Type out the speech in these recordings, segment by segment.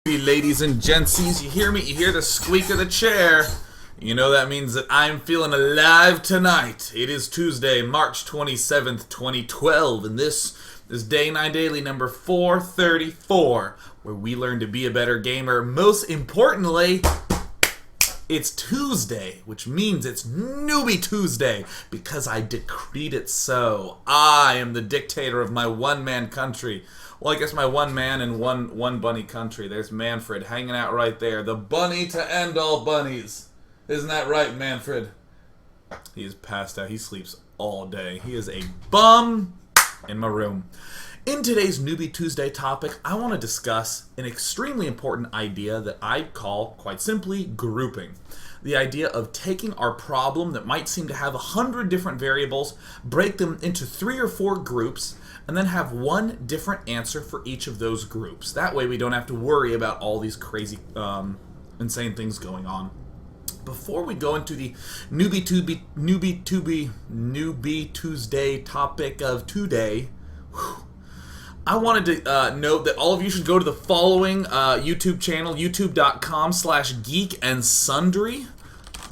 Ladies and gentsies, you hear me? You hear the squeak of the chair? You know that means that I'm feeling alive tonight. It is Tuesday, March 27th, 2012, and this is Day 9 Daily number 434, where we learn to be a better gamer. Most importantly, it's Tuesday, which means it's Newbie Tuesday, because I decreed it so. I am the dictator of my one-man country. Well, I guess my one man and one bunny country. There's Manfred hanging out right there. The bunny to end all bunnies. Isn't that right, Manfred? He is passed out. He sleeps all day. He is a bum in my room. In today's Newbie Tuesday topic, I want to discuss an extremely important idea that I call, quite simply, grouping. The idea of taking our problem that might seem to have 100 different variables, break them into 3 or 4 groups, and then have one different answer for each of those groups. That way we don't have to worry about all these crazy, insane things going on. Before we go into the Newbie Tuesday topic of today, I wanted to note that all of you should go to the following YouTube channel, youtube.com/geek and sundry.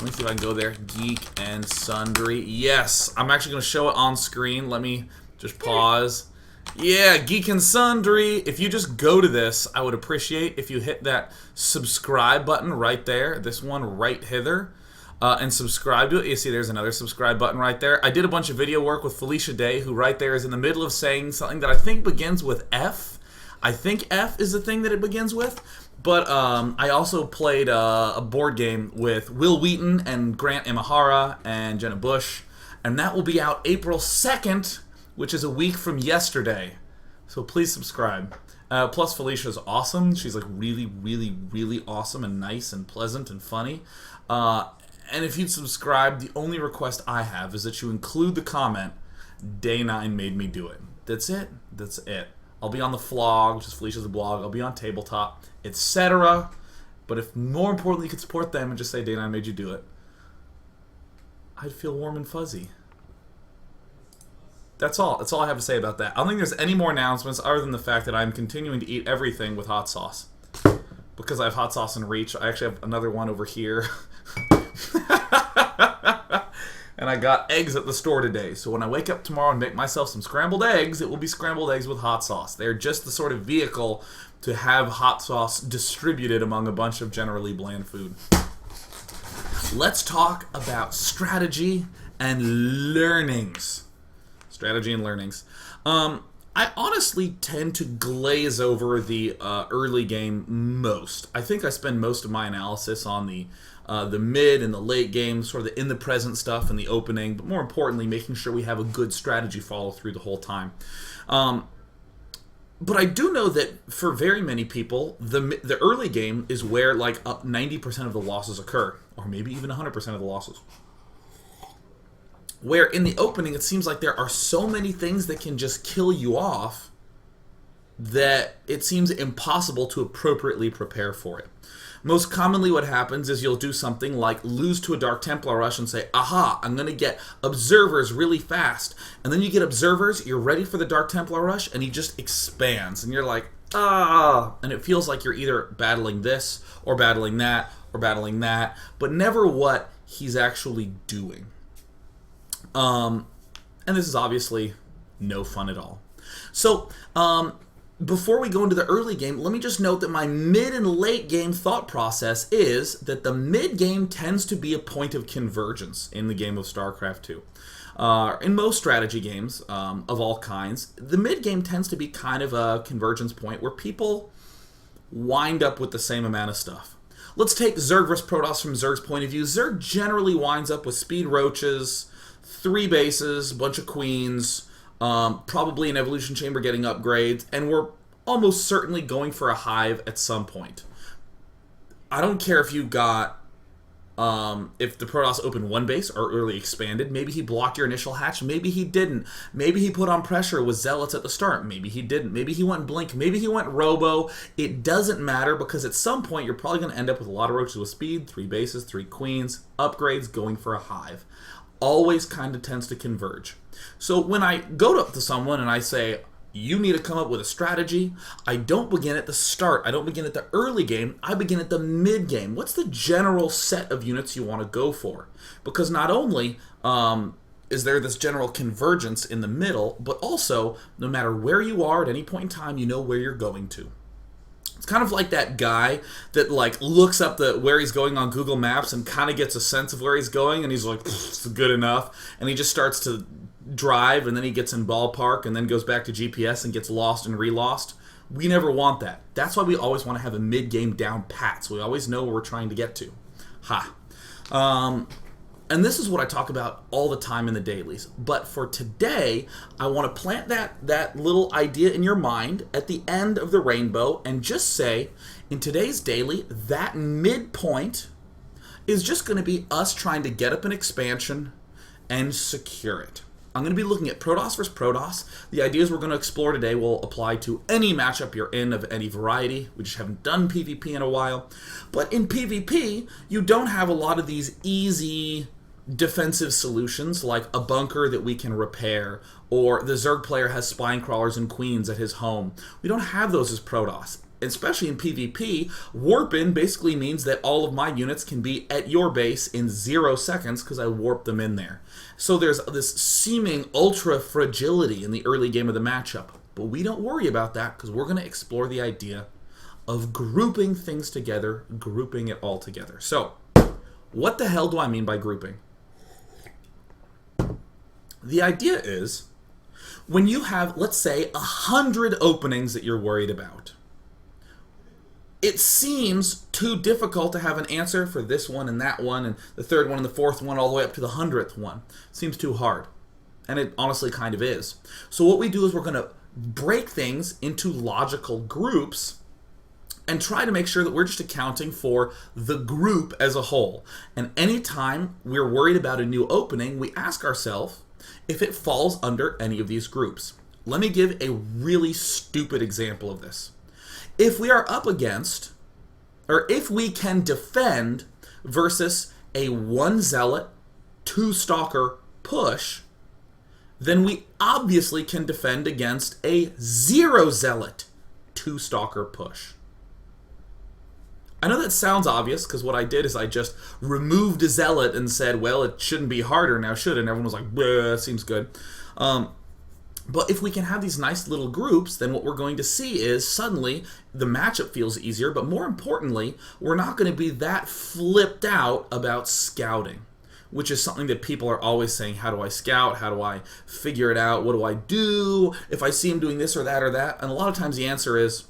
Let me see if I can go there. Geek and Sundry. Yes, I'm actually going to show it on screen. Let me just pause. Yeah, Geek and Sundry. If you just go to this, I would appreciate if you hit that subscribe button right there. This one right hither. And subscribe to it. You see there's another subscribe button right there. I did a bunch of video work with Felicia Day, who right there is in the middle of saying something that I think begins with F. I think F is the thing that it begins with. But I also played a board game with Will Wheaton and Grant Imahara and Jenna Bush. And that will be out April 2nd, which is a week from yesterday. So please subscribe. Plus, Felicia's awesome. She's like really, really, really awesome and nice and pleasant and funny. And if you'd subscribe, the only request I have is that you include the comment, Day 9 made me do it. That's it. That's it. I'll be on the Flog, which is Felicia's blog. I'll be on Tabletop, etc. But if more importantly you could support them and just say Day 9 made you do it, I'd feel warm and fuzzy. That's all. That's all I have to say about that. I don't think there's any more announcements other than the fact that I'm continuing to eat everything with hot sauce. Because I have hot sauce in reach. I actually have another one over here. And I got eggs at the store today. So when I wake up tomorrow and make myself some scrambled eggs, it will be scrambled eggs with hot sauce. They're just the sort of vehicle to have hot sauce distributed among a bunch of generally bland food. Let's talk about strategy and learnings. Strategy and learnings. I honestly tend to glaze over the early game most. I think I spend most of my analysis on the mid and the late game, sort of the in the present stuff and the opening, but more importantly, making sure we have a good strategy follow through the whole time. But I do know that for very many people, the early game is where like 90% of the losses occur, or maybe even 100% of the losses. Where in the opening, it seems like there are so many things that can just kill you off that it seems impossible to appropriately prepare for it. Most commonly what happens is you'll do something like lose to a Dark Templar rush and say, aha, I'm going to get observers really fast. And then you get observers, you're ready for the Dark Templar rush, and he just expands. And you're like, ah. And it feels like you're either battling this, or battling that, or battling that, but never what he's actually doing. And this is obviously no fun at all. So, before we go into the early game, let me just note that my mid and late game thought process is that the mid game tends to be a point of convergence in the game of StarCraft 2. In most strategy games of all kinds, the mid game tends to be kind of a convergence point where people wind up with the same amount of stuff. Let's take Zerg vs. Protoss from Zerg's point of view. Zerg generally winds up with speed roaches, 3 bases, a bunch of queens, probably an evolution chamber getting upgrades, and we're almost certainly going for a hive at some point. I don't care if you got, if the Protoss opened 1 base or early expanded. Maybe he blocked your initial hatch, maybe he didn't. Maybe he put on pressure with Zealots at the start, maybe he didn't. Maybe he went Blink, maybe he went Robo. It doesn't matter, because at some point you're probably going to end up with a lot of roaches with speed, 3 bases, 3 queens, upgrades, going for a hive. Always kind of tends to converge. So when I go up to someone and I say, You need to come up with a strategy. I don't begin at the start. I don't begin at the early game. I begin at the mid game. What's the general set of units you want to go for? Because not only is there this general convergence in the middle, but also, no matter where you are at any point in time, you know where you're going to. It's kind of like that guy that like looks up where he's going on Google Maps and kind of gets a sense of where he's going, and he's like, it's good enough, and he just starts to drive, and then he gets in ballpark, and then goes back to GPS and gets lost and re-lost. We never want that. That's why we always want to have a mid-game down pat, so we always know where we're trying to get to. And this is what I talk about all the time in the dailies. But for today, I want to plant that little idea in your mind at the end of the rainbow and just say, in today's daily, that midpoint is just going to be us trying to get up an expansion and secure it. I'm going to be looking at Protoss versus Protoss. The ideas we're going to explore today will apply to any matchup you're in of any variety. We just haven't done PvP in a while. But in PvP, you don't have a lot of these easy defensive solutions like a bunker that we can repair, or the Zerg player has spine crawlers and queens at his home. We don't have those as Protoss. Especially in PvP, warp in basically means that all of my units can be at your base in 0 seconds because I warped them in there. So there's this seeming ultra fragility in the early game of the matchup. But we don't worry about that because we're going to explore the idea of grouping things together, grouping it all together. So, what the hell do I mean by grouping? The idea is, when you have, let's say, 100 openings that you're worried about, it seems too difficult to have an answer for this one and that one and the third one and the fourth one all the way up to the 100th one. It seems too hard. And it honestly kind of is. So what we do is we're going to break things into logical groups and try to make sure that we're just accounting for the group as a whole. And anytime we're worried about a new opening, we ask ourselves if it falls under any of these groups. Let me give a really stupid example of this. If we are up against, or if we can defend versus a 1 zealot, 2 stalker push, then we obviously can defend against a 0 zealot, 2 stalker push. I know that sounds obvious because what I did is I just removed a zealot and said, well, it shouldn't be harder now, should it? And everyone was like, bleh, seems good. But if we can have these nice little groups, then what we're going to see is suddenly the matchup feels easier, but more importantly, we're not going to be that flipped out about scouting, which is something that people are always saying, how do I scout? How do I figure it out? What do I do if I see him doing this or that or that? And a lot of times the answer is,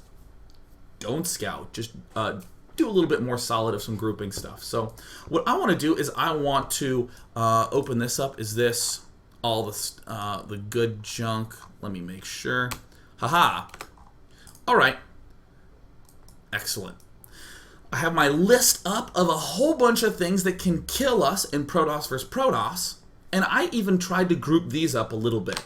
don't scout. Just do a little bit more solid of some grouping stuff. So what I want to do is I want to open this up. Is this all the good junk? Let me make sure. Haha. All right. Excellent. I have my list up of a whole bunch of things that can kill us in Protoss versus Protoss, and I even tried to group these up a little bit.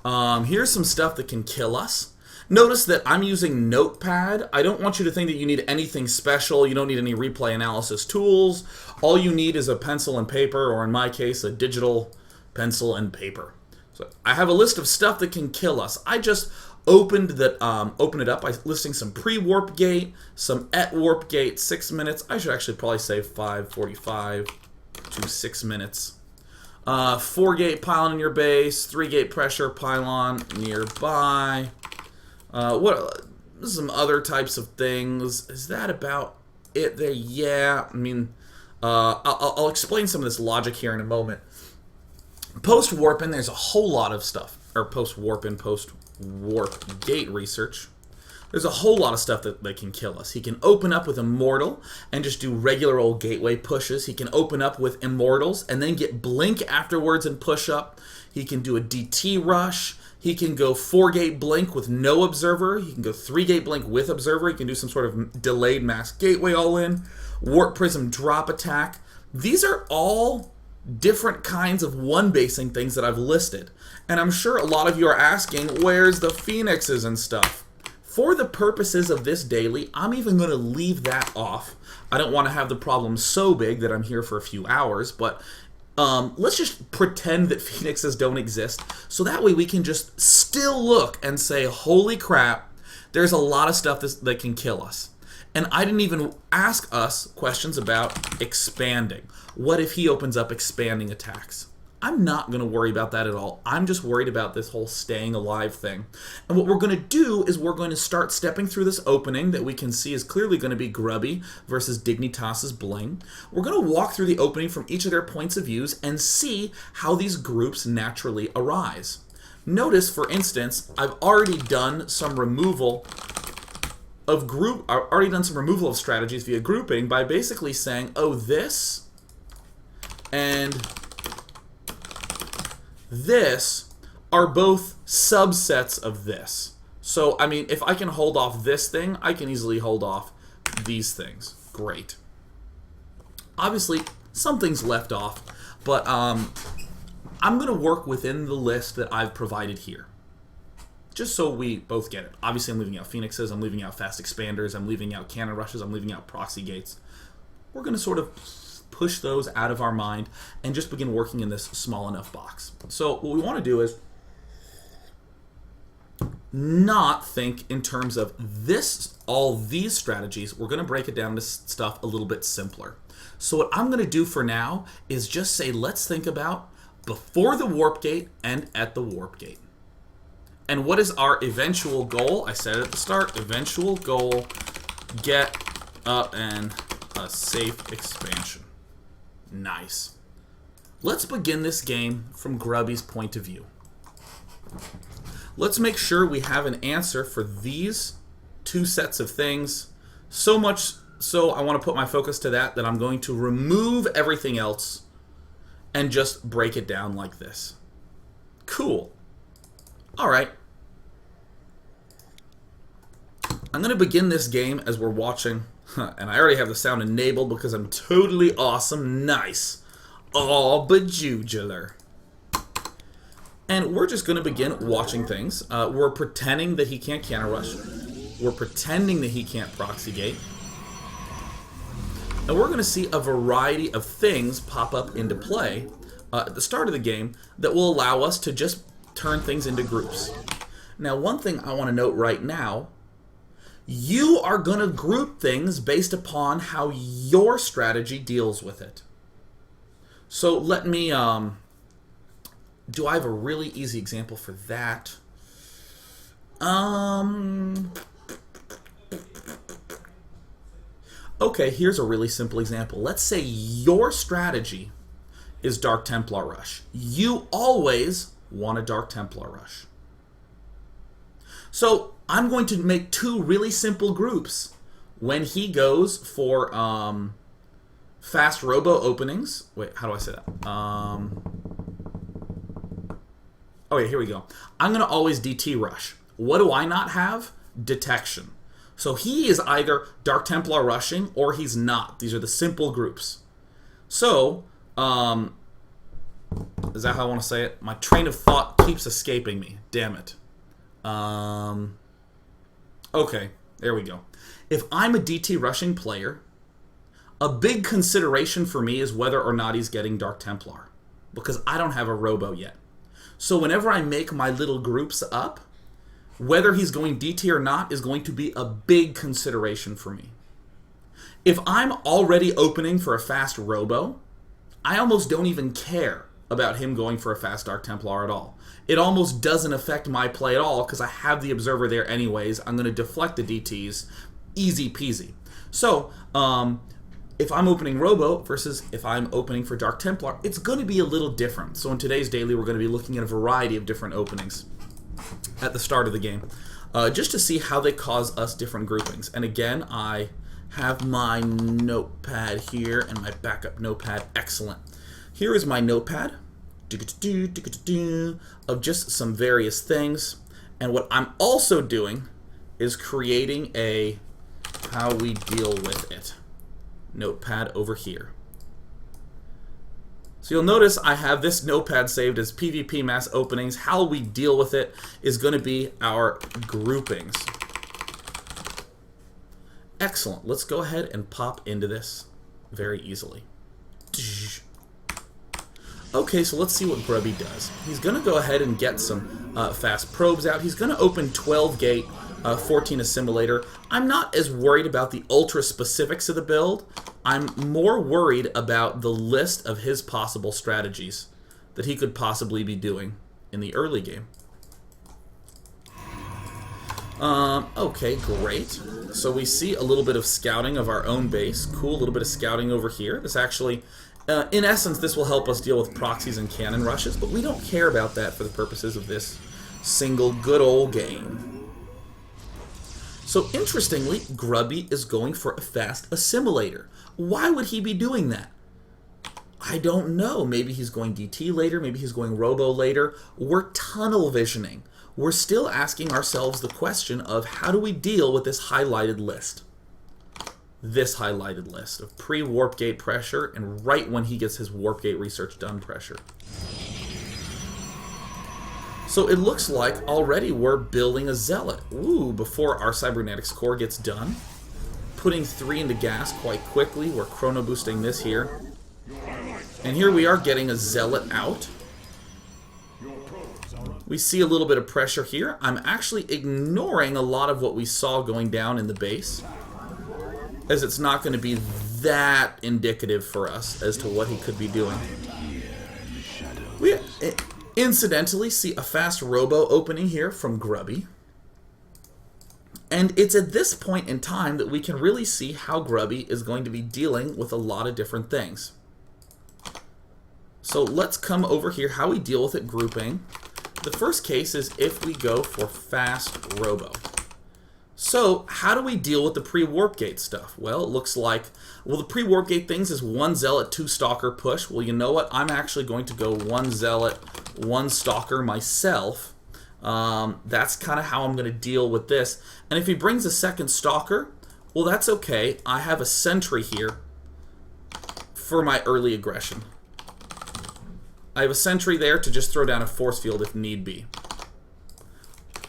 Here's some stuff that can kill us. Notice that I'm using Notepad. I don't want you to think that you need anything special. You don't need any replay analysis tools. All you need is a pencil and paper, or in my case, a digital pencil and paper. So I have a list of stuff that can kill us. I just opened it up by listing some pre-warp gate, some at warp gate, 6 minutes. I should actually probably say 5:45 to 6 minutes. 4-gate pylon in your base, 3-gate pressure pylon nearby. Some other types of things. Is that about it there? Yeah, I mean, I'll explain some of this logic here in a moment. Post-warp-in, there's a whole lot of stuff, or post-warp-in, post-warp gate research. There's a whole lot of stuff that can kill us. He can open up with Immortal and just do regular old gateway pushes. He can open up with Immortals and then get Blink afterwards and push up. He can do a DT rush. He can go 4-gate Blink with no Observer. He can go 3-gate Blink with Observer. He can do some sort of delayed mass gateway all in. Warp Prism drop attack. These are all different kinds of one-basing things that I've listed. And I'm sure a lot of you are asking, where's the Phoenixes and stuff? For the purposes of this daily, I'm even going to leave that off. I don't want to have the problem so big that I'm here for a few hours, but let's just pretend that phoenixes don't exist, so that way we can just still look and say, holy crap, there's a lot of stuff that can kill us. And I didn't even ask us questions about expanding. What if he opens up expanding attacks? I'm not going to worry about that at all. I'm just worried about this whole staying alive thing. And what we're going to do is we're going to start stepping through this opening that we can see is clearly going to be Grubby versus Dignitas's Bling. We're going to walk through the opening from each of their points of views and see how these groups naturally arise. Notice, for instance, I've already done some removal of strategies via grouping by basically saying, oh, this and this are both subsets of this. So, I mean, if I can hold off this thing, I can easily hold off these things. Great. Obviously, something's left off, but I'm going to work within the list that I've provided here, just so we both get it. Obviously, I'm leaving out Phoenixes, I'm leaving out Fast Expanders, I'm leaving out Cannon Rushes, I'm leaving out Proxy Gates. We're going to sort of push those out of our mind and just begin working in this small enough box. So what we want to do is not think in terms of all these strategies. We're going to break it down to stuff a little bit simpler. So what I'm going to do for now is just say, let's think about before the warp gate and at the warp gate. And what is our eventual goal? I said it at the start, eventual goal, get up and a safe expansion. Nice. Let's begin this game from Grubby's point of view. Let's make sure we have an answer for these two sets of things. So much so I want to put my focus to that I'm going to remove everything else and just break it down like this. Cool. Alright. I'm going to begin this game as we're watching. And I already have the sound enabled because I'm totally awesome. Nice. Aw, bejugular. And we're just going to begin watching things. We're pretending that he can't counter rush. We're pretending that he can't proxy gate. And we're going to see a variety of things pop up into play at the start of the game that will allow us to just turn things into groups. Now, one thing I want to note right now, you are going to group things based upon how your strategy deals with it. So let me, do I have a really easy example for that? Okay, here's a really simple example. Let's say your strategy is Dark Templar Rush. You always want a Dark Templar Rush. So I'm going to make two really simple groups. When he goes for fast robo openings. Wait, how do I say that? Oh yeah, here we go. I'm going to always DT rush. What do I not have? Detection. So he is either Dark Templar rushing or he's not. These are the simple groups. So, is that how I want to say it? My train of thought keeps escaping me. Damn it. Okay, there we go. If I'm a DT rushing player, a big consideration for me is whether or not he's getting Dark Templar, because I don't have a robo yet. So whenever I make my little groups up, whether he's going DT or not is going to be a big consideration for me. If I'm already opening for a fast robo, I almost don't even care about him going for a fast Dark Templar at all. It almost doesn't affect my play at all because I have the observer there anyways. I'm going to deflect the DTs. Easy peasy. So, if I'm opening Robo versus if I'm opening for Dark Templar, it's going to be a little different. So in today's daily, we're going to be looking at a variety of different openings at the start of the game, just to see how they cause us different groupings. And again, I have my notepad here and my backup notepad. Excellent. Here is my notepad of just some various things. And what I'm also doing is creating a how we deal with it notepad over here. So you'll notice I have this notepad saved as PvP mass openings. How we deal with it is going to be our groupings. Excellent. Let's go ahead and pop into this very easily. Okay, so let's see what Grubby does. He's going to go ahead and get some fast probes out. He's going to open 12 gate, 14 assimilator. I'm not as worried about the ultra specifics of the build. I'm more worried about the list of his possible strategies that he could possibly be doing in the early game. Okay, great. So we see a little bit of scouting of our own base. Cool, a little bit of scouting over here. This actually... in essence, this will help us deal with proxies and cannon rushes, but we don't care about that for the purposes of this single good old game. So interestingly, Grubby is going for a fast assimilator. Why would he be doing that? I don't know. Maybe he's going DT later, maybe he's going Robo later. We're tunnel visioning. We're still asking ourselves the question of how do we deal with this highlighted list? This highlighted list of pre-warp gate pressure and right when he gets his warp gate research done pressure. So it looks like already we're building a zealot. Ooh, before our cybernetics core gets done. Putting 3 into gas quite quickly. We're chrono boosting this here. And here we are getting a zealot out. We see a little bit of pressure here. I'm actually ignoring a lot of what we saw going down in the base, as it's not going to be that indicative for us as to what he could be doing. We incidentally see a fast robo opening here from Grubby. And it's at this point in time that we can really see how Grubby is going to be dealing with a lot of different things. So let's come over here, how we deal with it grouping. The first case is if we go for fast robo. So, how do we deal with the pre-warp gate stuff? Well, it looks like, well, the pre-warp gate things is 1 zealot, 2 stalker push. Well, you know what? I'm actually going to go 1 zealot, 1 stalker myself. That's kind of how I'm going to deal with this. And if he brings a second stalker, well, that's okay. I have a sentry here for my early aggression. I have a sentry there to just throw down a force field if need be.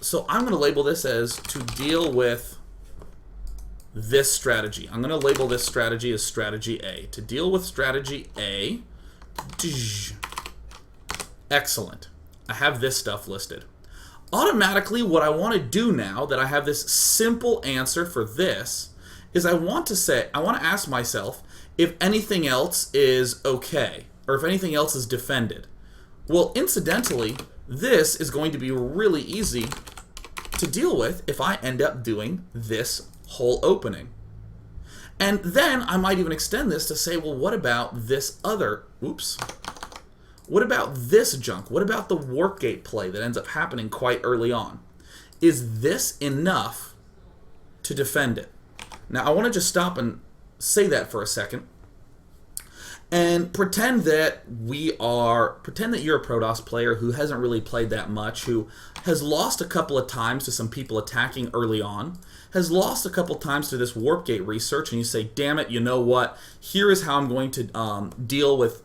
So I'm going to label this as to deal with this strategy. I'm going to label this strategy as strategy A. To deal with strategy A. Excellent. I have this stuff listed. Automatically, what I want to do now that I have this simple answer for this is I want to ask myself if anything else is okay, or if anything else is defended. Well, incidentally, this is going to be really easy to deal with if I end up doing this whole opening. And then I might even extend this to say, well, what about this other, what about this junk? What about the warp gate play that ends up happening quite early on? Is this enough to defend it? Now, I want to just stop and say that for a second. And pretend that you're a Protoss player who hasn't really played that much, who has lost a couple of times to some people attacking early on, has lost a couple times to this warp gate research, and you say, damn it, you know what? Here is how I'm going to deal with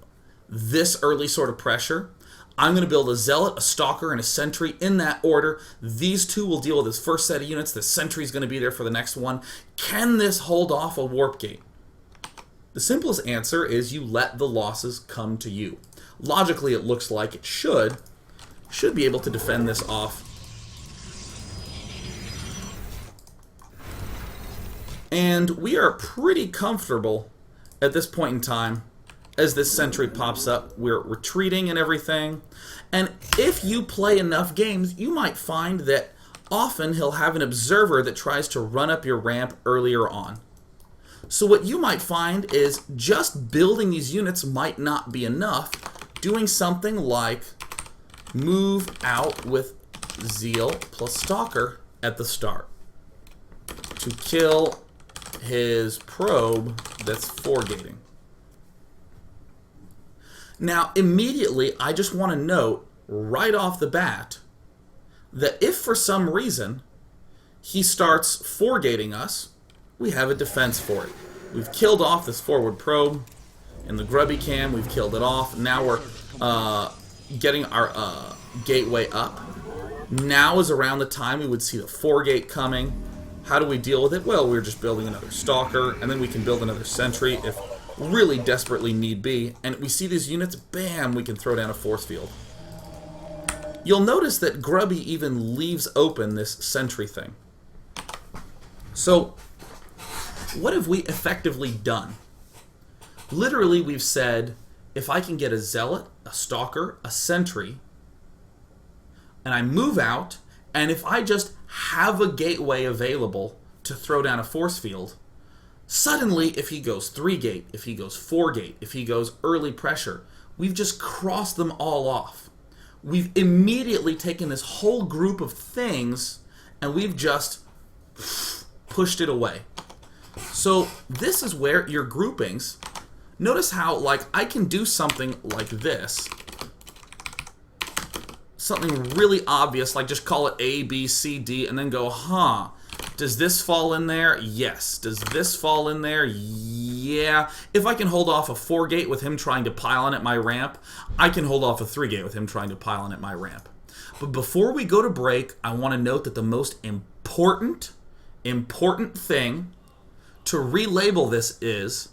this early sort of pressure. I'm going to build a zealot, a stalker, and a sentry in that order. These two will deal with this first set of units. The sentry is going to be there for the next one. Can this hold off a warp gate? The simplest answer is you let the losses come to you. Logically, it looks like it should be able to defend this off. And we are pretty comfortable at this point in time as this sentry pops up. We're retreating and everything. And if you play enough games, you might find that often he'll have an observer that tries to run up your ramp earlier on. So what you might find is just building these units might not be enough. Doing something like move out with Zeal plus Stalker at the start to kill his probe that's foregating. Now, immediately, I just want to note right off the bat that if for some reason he starts foregating us, we have a defense for it. We've killed off this forward probe in the Grubby cam. We've killed it off. Now we're getting our gateway up. Now is around the time we would see the foregate coming. How do we deal with it? Well, we're just building another stalker, and then we can build another sentry if really desperately need be. And we see these units, bam, we can throw down a force field. You'll notice that Grubby even leaves open this sentry thing. So, what have we effectively done? Literally, we've said, if I can get a zealot, a stalker, a sentry, and I move out, and if I just have a gateway available to throw down a force field, suddenly, if he goes 3-gate, if he goes 4-gate, if he goes early pressure, we've just crossed them all off. We've immediately taken this whole group of things, and we've just pushed it away. So this is where your groupings, notice how, like, I can do something like this. Something really obvious, like just call it A, B, C, D, and then go, huh, does this fall in there? Yes. Does this fall in there? Yeah. If I can hold off a 4-gate with him trying to pile in at my ramp, I can hold off a 3-gate with him trying to pile in at my ramp. But before we go to break, I want to note that the most important thing to relabel this is,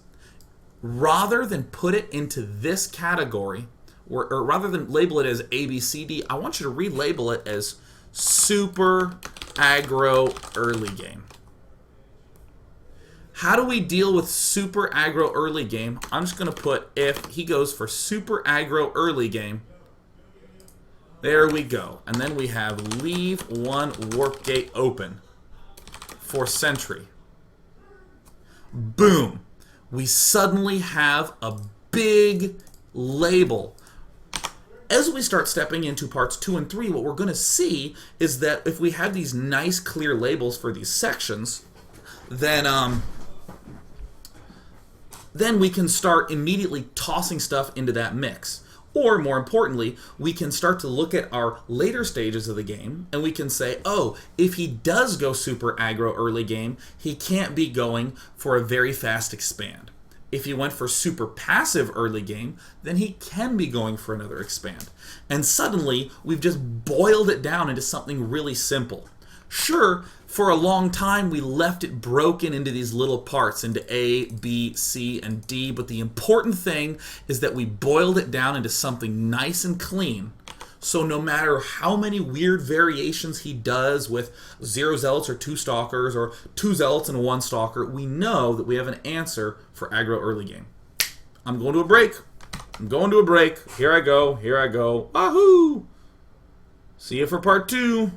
rather than put it into this category, or rather than label it as A, B, C, D, I want you to relabel it as super aggro early game. How do we deal with super aggro early game? I'm just going to put, if he goes for super aggro early game, there we go. And then we have leave one warp gate open for sentry. Boom. We suddenly have a big label. As we start stepping into parts 2 and 3, what we're going to see is that if we have these nice clear labels for these sections, then we can start immediately tossing stuff into that mix. Or, more importantly, we can start to look at our later stages of the game, and we can say, oh, if he does go super aggro early game, he can't be going for a very fast expand. If he went for super passive early game, then he can be going for another expand. And suddenly, we've just boiled it down into something really simple. Sure, for a long time, we left it broken into these little parts, into A, B, C, and D, but the important thing is that we boiled it down into something nice and clean. So no matter how many weird variations he does with 0 zealots or 2 stalkers, or 2 zealots and 1 stalker, we know that we have an answer for aggro early game. I'm going to a break. Here I go. Wahoo! See you for part 2.